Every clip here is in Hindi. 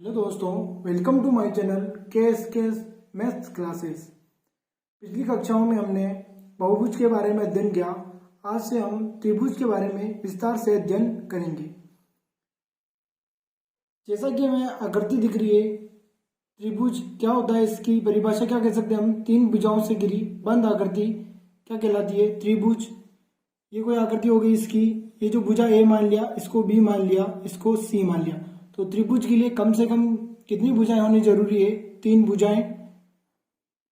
हेलो दोस्तों, वेलकम टू माय चैनल के मैथ्स क्लासेस। पिछली कक्षाओं में हमने बहुभुज के बारे में अध्ययन किया। आज से हम त्रिभुज के बारे में विस्तार से अध्ययन करेंगे। जैसा कि हमें आकृति दिख रही है, त्रिभुज क्या होता है, इसकी परिभाषा क्या कह सकते हैं हम? तीन भुजाओं से घिरी बंद आकृति क्या कहलाती है? त्रिभुज। ये कोई आकृति हो गई इसकी, ये जो भुजा ए मान लिया, इसको बी मान लिया, इसको सी मान लिया। तो त्रिभुज के लिए कम से कम कितनी भुजाएं होनी जरूरी है? तीन भुजाएं।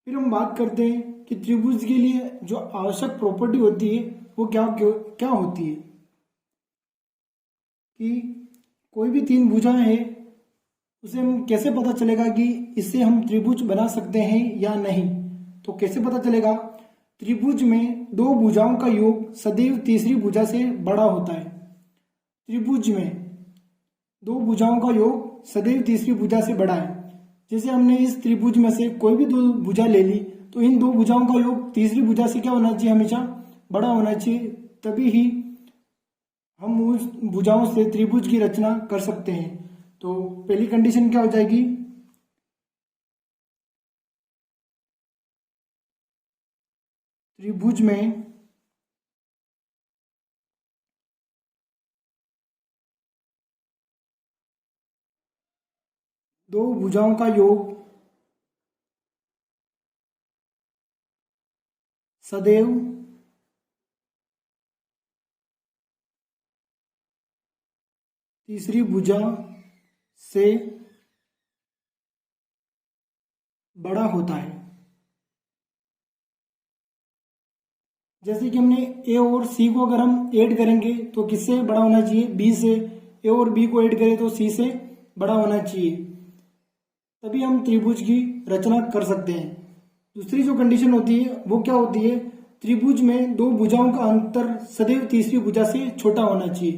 फिर हम बात करते हैं कि त्रिभुज के लिए जो आवश्यक प्रॉपर्टी होती है वो क्या क्या होती है। कि कोई भी तीन भुजाएं हैं, उसे हम कैसे पता चलेगा कि इससे हम त्रिभुज बना सकते हैं या नहीं? तो कैसे पता चलेगा? त्रिभुज में दो भुजाओं का योग सदैव तीसरी भुजा से बड़ा होता है। त्रिभुज में दो भुजाओं का योग सदैव तीसरी भुजा से बड़ा है। जैसे हमने इस त्रिभुज में से कोई भी दो भुजा ले ली, तो इन दो भुजाओं का योग तीसरी भुजा से क्या होना चाहिए? हमेशा बड़ा होना चाहिए। तभी ही हम उस भुजाओं से त्रिभुज की रचना कर सकते हैं। तो पहली कंडीशन क्या हो जाएगी? त्रिभुज में दो भुजाओं का योग सदैव तीसरी भुजा से बड़ा होता है। जैसे कि हमने ए और सी को अगर हम ऐड करेंगे तो किससे बड़ा होना चाहिए? बी से। ए और बी को ऐड करें तो सी से बड़ा होना चाहिए। तभी हम त्रिभुज की रचना कर सकते हैं। दूसरी जो कंडीशन होती है वो क्या होती है? त्रिभुज में दो भुजाओं का अंतर सदैव तीसरी भुजा से छोटा होना चाहिए।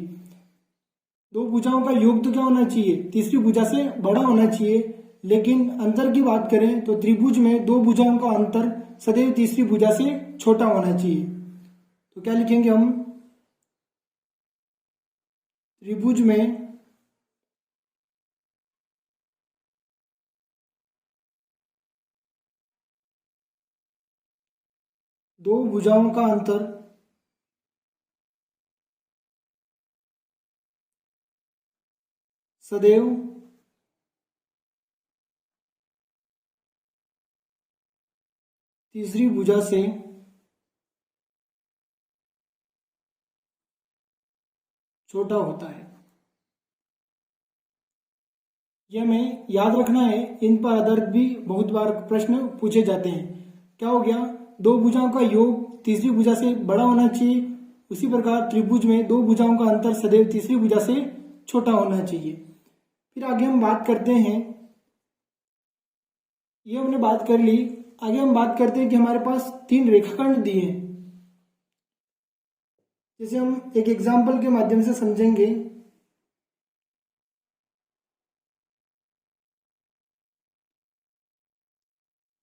दो भुजाओं का योग तो क्या होना चाहिए? तीसरी भुजा से बड़ा होना चाहिए। लेकिन अंतर की बात करें तो त्रिभुज में दो भुजाओं का अंतर सदैव तीसरी भुजा से छोटा होना चाहिए। तो क्या लिखेंगे हम? त्रिभुज में दो भुजाओं का अंतर सदैव तीसरी भुजा से छोटा होता है। यह हमें याद रखना है। इन पर आधारित भी बहुत बार प्रश्न पूछे जाते हैं। क्या हो गया? दो भुजाओं का योग तीसरी भुजा से बड़ा होना चाहिए। उसी प्रकार त्रिभुज में दो भुजाओं का अंतर सदैव तीसरी भुजा से छोटा होना चाहिए। फिर आगे हम बात करते हैं, ये हमने बात कर ली। आगे हम बात करते हैं कि हमारे पास तीन रेखाखंड दिए हैं। जैसे हम एक एग्जाम्पल के माध्यम से समझेंगे।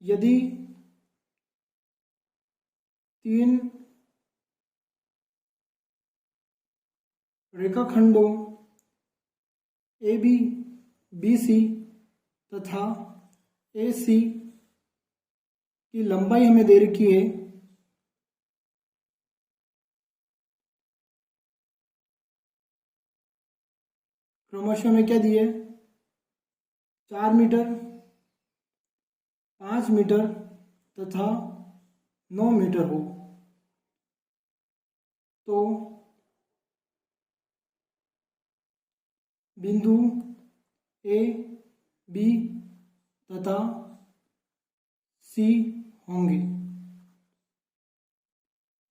यदि तीन रेखाखंडों ए बी, बी सी तथा ए सी की लंबाई हमें दे रखी है क्रमशः में क्या दिए? 4 मीटर, 5 मीटर तथा 9 मीटर हो, तो बिंदु ए, बी तथा सी होंगे।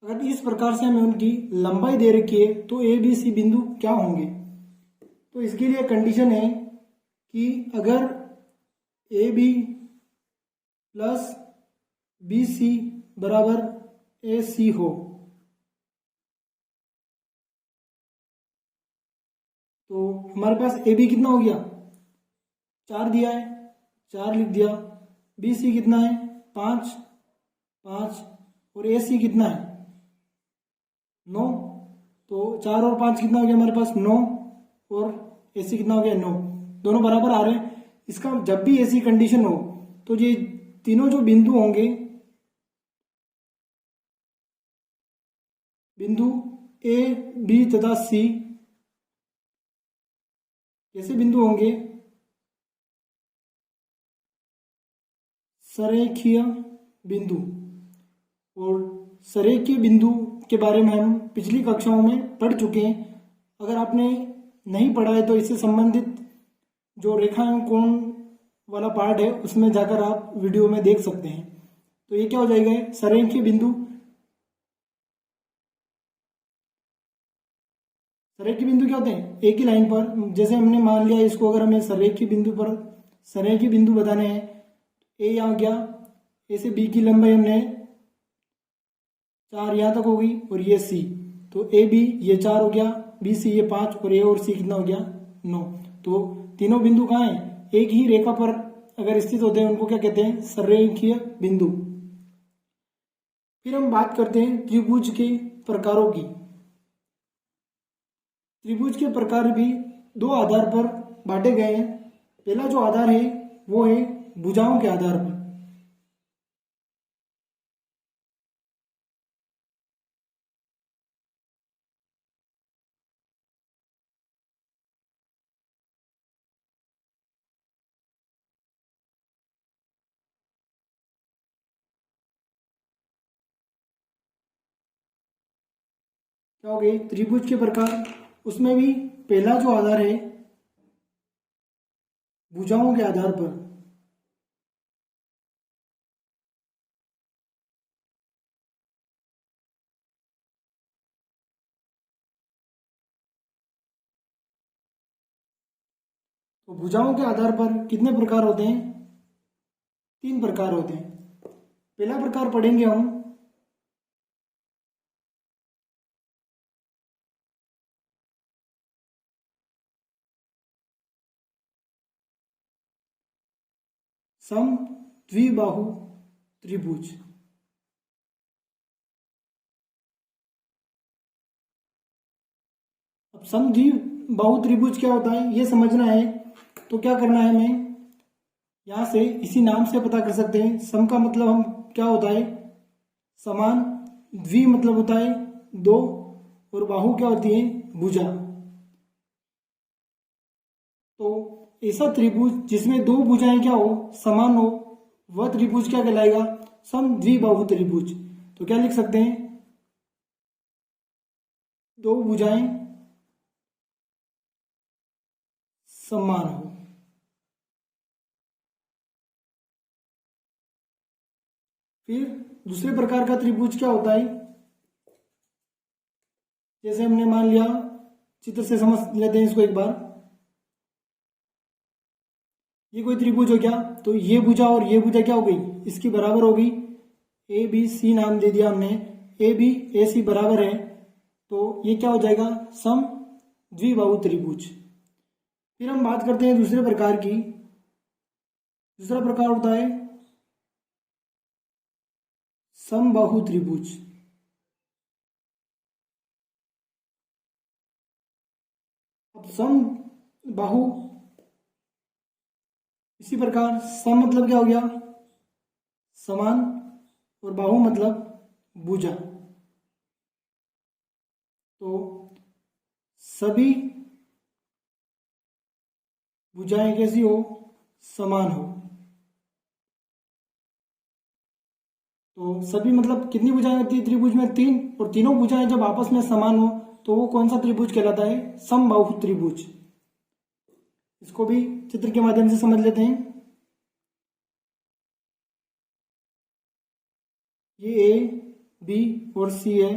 अगर इस प्रकार से हमें उनकी लंबाई दे रखी है तो ए बी सी बिंदु क्या होंगे? तो इसके लिए कंडीशन है कि अगर A B plus B C बराबर ए सी हो, तो हमारे पास ए बी कितना हो गया? 4 दिया है, 4 लिख दिया। बी सी कितना है? 5, 5। और ए सी कितना है? 9। तो 4 और 5 कितना हो गया हमारे पास? 9। और ए सी कितना हो गया? 9। दोनों बराबर आ रहे हैं। इसका जब भी ऐसी कंडीशन हो तो ये तीनों जो बिंदु होंगे, बिंदु ए बी तथा सी कैसे बिंदु होंगे? सरेखीय बिंदु। और सरेखीय बिंदु के बारे में हम पिछली कक्षाओं में पढ़ चुके हैं। अगर आपने नहीं पढ़ा है तो इससे संबंधित जो रेखांकन वाला पार्ट है उसमें जाकर आप वीडियो में देख सकते हैं। तो ये क्या हो जाएगा? सरेखीय बिंदु। सरेखीय बिंदु क्या होते हैं? एक ही लाइन पर, जैसे हमने मान लिया इसको, अगर हमें सरेखीय बिंदु पर सरेखीय बिंदु बताने हैं, ए यहाँ गया, ए से बी की लंबाई हमने 4 यहाँ तक होगी और ये सी, तो ए बी ये 4 हो गया, बी सी ये 5 और ए और सी कितना हो गया? 9। तो तीनों बिंदु कहाँ हैं? एक ही रेखा पर अगर स्थित होते हैं उनको क्या कहते हैं? सरेखीय बिंदु। फिर हम बात करते हैं त्रिभुज के प्रकारों की। त्रिभुज के प्रकार भी दो आधार पर बांटे गए हैं। पहला जो आधार है वो है भुजाओं के आधार पर। क्या हो गए? त्रिभुज के प्रकार। उसमें भी पहला जो आधार है भुजाओं के आधार पर। तो भुजाओं के आधार पर कितने प्रकार होते हैं? 3 प्रकार होते हैं। पहला प्रकार पढ़ेंगे हम समद्विबाहु त्रिभुज। अब समद्विबाहु त्रिभुज क्या होता है ये समझना है, तो क्या करना है? हमें यहां से इसी नाम से पता कर सकते हैं। सम का मतलब हम क्या होता है? समान। द्वि मतलब होता है 2, और बाहु क्या होती है? भुजा। तो ऐसा त्रिभुज जिसमें दो भुजाएं क्या हो? समान हो, वह त्रिभुज क्या कहलाएगा? समद्विबाहु त्रिभुज। तो क्या लिख सकते हैं? दो भुजाएं समान हो। फिर दूसरे प्रकार का त्रिभुज क्या होता है? जैसे हमने मान लिया, चित्र से समझ लेते हैं इसको एक बार। ये कोई त्रिभुज हो गया, तो ये भुजा और ये भुजा क्या हो गई? इसकी बराबर हो गई। ए बी सी नाम दे दिया हमने, ए बी ए सी बराबर है, तो ये क्या हो जाएगा? सम द्विबाहु त्रिभुज। फिर हम बात करते हैं दूसरे प्रकार की। दूसरा प्रकार होता है समबाहु त्रिभुज। अब समबाहु, इसी प्रकार सम मतलब क्या हो गया? समान, और बाहु मतलब भुजा। तो सभी भुजाएं कैसी हो? समान हो। तो सभी मतलब कितनी भुजाएं होती है त्रिभुज में? 3। और तीनों भुजाएं जब आपस में समान हो तो वो कौन सा त्रिभुज कहलाता है? समबाहु त्रिभुज। इसको भी चित्र के माध्यम से समझ लेते हैं। ये ए बी और सी है,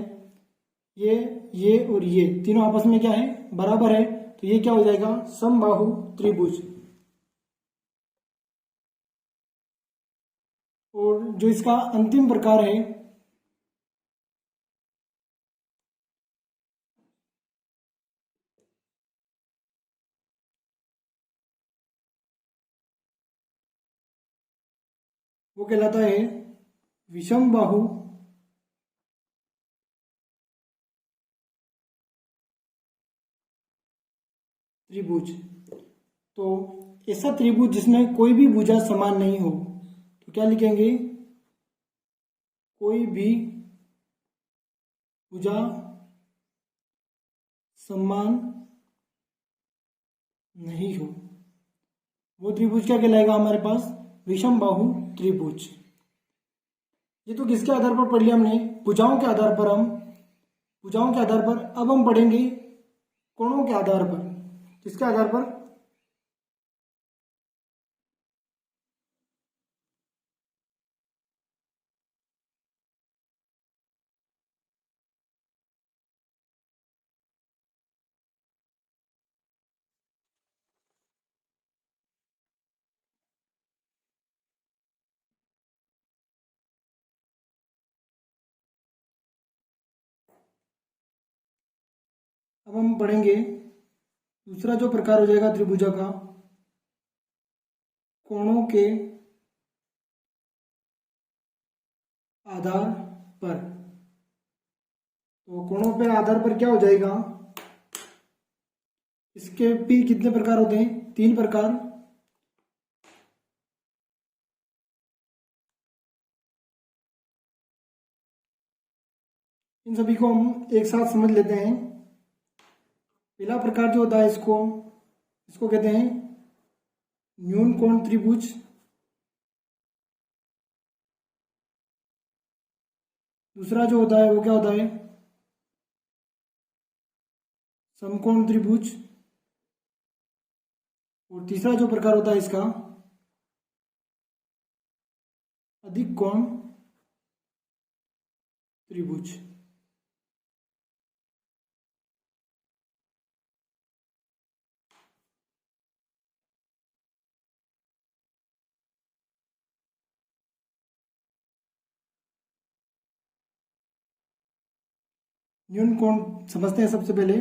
ये और ये तीनों आपस में क्या है? बराबर है, तो ये क्या हो जाएगा? समबाहु त्रिभुज। और जो इसका अंतिम प्रकार है वो कहलाता है विषमबाहु त्रिभुज। तो ऐसा त्रिभुज जिसमें कोई भी भुजा समान नहीं हो, तो क्या लिखेंगे? कोई भी भुजा समान नहीं हो, वो त्रिभुज क्या कहलाएगा हमारे पास? विषम बाहु त्रिभुज। ये तो किसके आधार पर पढ़ लिया हमने? भुजाओं के आधार पर। अब हम पढ़ेंगे कोणों के आधार पर। किसके आधार पर? अब हम पढ़ेंगे दूसरा जो प्रकार हो जाएगा त्रिभुजा का, कोणों के आधार पर। तो कोणों पे आधार पर क्या हो जाएगा? इसके भी कितने प्रकार होते हैं? 3 प्रकार। इन सभी को हम एक साथ समझ लेते हैं। पहला प्रकार जो होता है इसको कहते हैं न्यून कोण त्रिभुज। दूसरा जो होता है वो क्या होता है? समकोण त्रिभुज। और तीसरा जो प्रकार होता है इसका, अधिक कोण त्रिभुज। न्यून कोण समझते हैं सबसे पहले।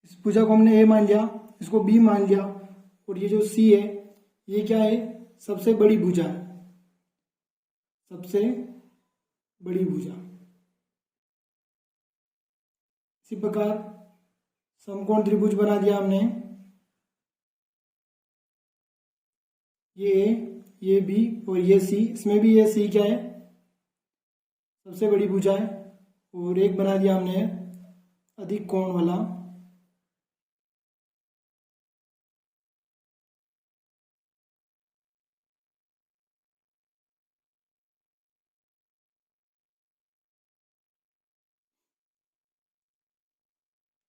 इस भुजा को हमने ए मान लिया, इसको बी मान लिया, और ये जो सी है ये क्या है? सबसे बड़ी भुजा है, सबसे बड़ी भुजा। इसी प्रकार समकोण त्रिभुज बना दिया हमने। ये ए, ये बी और ये सी। इसमें भी ये सी क्या है? सबसे बड़ी भुजा है। और एक बना दिया हमने अधिक कोण वाला।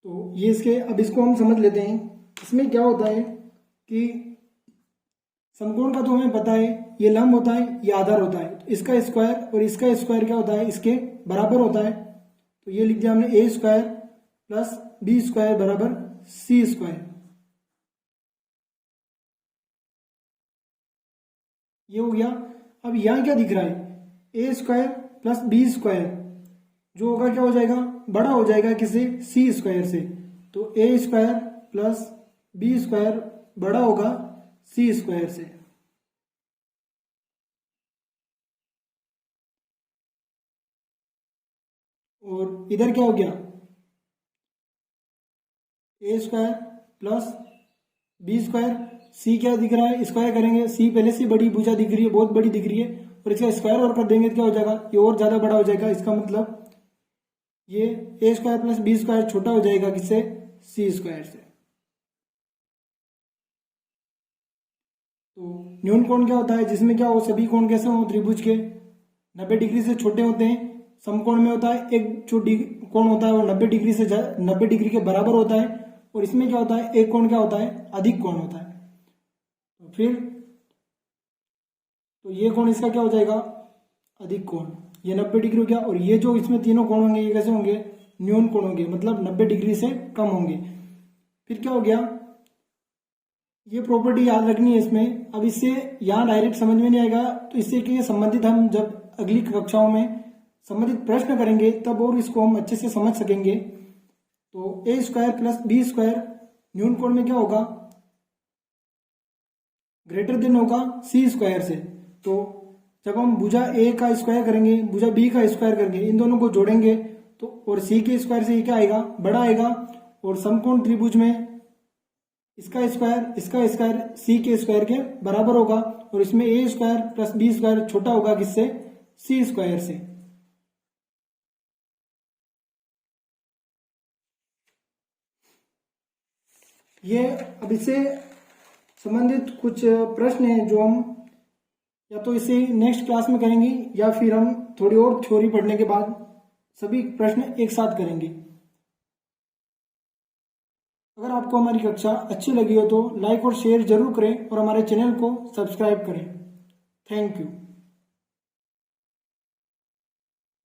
तो ये इसके, अब इसको हम समझ लेते हैं। इसमें क्या होता है कि समकोण का तो हमें पता है, ये लंब होता है, ये आधार होता है। तो इसका स्क्वायर और इसका स्क्वायर क्या होता है? इसके बराबर होता है। तो ये लिख दिया हमने ए स्क्वायर प्लस बी स्क्वायर बराबर सी स्क्वायर। ये हो गया। अब यहां क्या दिख रहा है? ए स्क्वायर प्लस बी स्क्वायर जो होगा क्या हो जाएगा? बड़ा हो जाएगा किससे? सी स्क्वायर से। तो ए स्क्वायर प्लस बी स्क्वायर बड़ा होगा सी स्क्वायर से। और इधर क्या हो गया? ए स्क्वायर प्लस बी स्क्वायर, सी क्या दिख रहा है? स्क्वायर करेंगे, सी पहले से बड़ी भुजा दिख रही है, बहुत बड़ी दिख रही है, और इसका स्क्वायर और कर देंगे तो क्या हो जाएगा? ये और ज्यादा बड़ा हो जाएगा। इसका मतलब ये ए स्क्वायर प्लस बी स्क्वायर छोटा हो जाएगा किससे? सी स्क्वायर से। तो न्यून कोण क्या होता है? जिसमें क्या हो, सभी कोण कैसे हो? त्रिभुज के 90 डिग्री से छोटे होते हैं। समकोण में होता है एक जो कोण होता है वो 90 डिग्री से 90 डिग्री के बराबर होता है। और इसमें क्या होता है? एक कोण क्या होता है? अधिक कोण होता है। तो फिर तो ये कोण इसका क्या हो जाएगा? अधिक कोण। ये 90 डिग्री हो गया। और ये जो इसमें तीनों कोण होंगे ये कैसे होंगे? न्यून कोण होंगे, मतलब 90 डिग्री से कम होंगे। फिर क्या हो गया? ये प्रॉपर्टी याद रखनी है इसमें। अब इससे यहाँ डायरेक्ट समझ में नहीं आएगा, तो इससे के संबंधित हम जब अगली कक्षाओं में संबंधित प्रश्न करेंगे तब और इसको हम अच्छे से समझ सकेंगे। तो ए स्क्वायर प्लस बी स्क्वायर न्यून कोण में क्या होगा? ग्रेटर देन होगा सी स्क्वायर से। तो जब हम भुजा ए का स्क्वायर करेंगे, भुजा बी का स्क्वायर करेंगे, इन दोनों को जोड़ेंगे तो और सी के स्क्वायर से ये क्या आएगा, बड़ा आएगा। और समकोण त्रिभुज में इसका स्क्वायर सी के स्क्वायर के बराबर होगा, और इसमें ए स्क्वायर प्लस बी स्क्वायर छोटा होगा किससे, सी स्क्वायर से। ये अब इससे संबंधित कुछ प्रश्न हैं जो हम या तो इसे नेक्स्ट क्लास में करेंगे, या फिर हम थोड़ी और थ्योरी पढ़ने के बाद सभी प्रश्न एक साथ करेंगे। अगर आपको हमारी कक्षा अच्छी लगी हो तो लाइक और शेयर जरूर करें और हमारे चैनल को सब्सक्राइब करें। Thank you.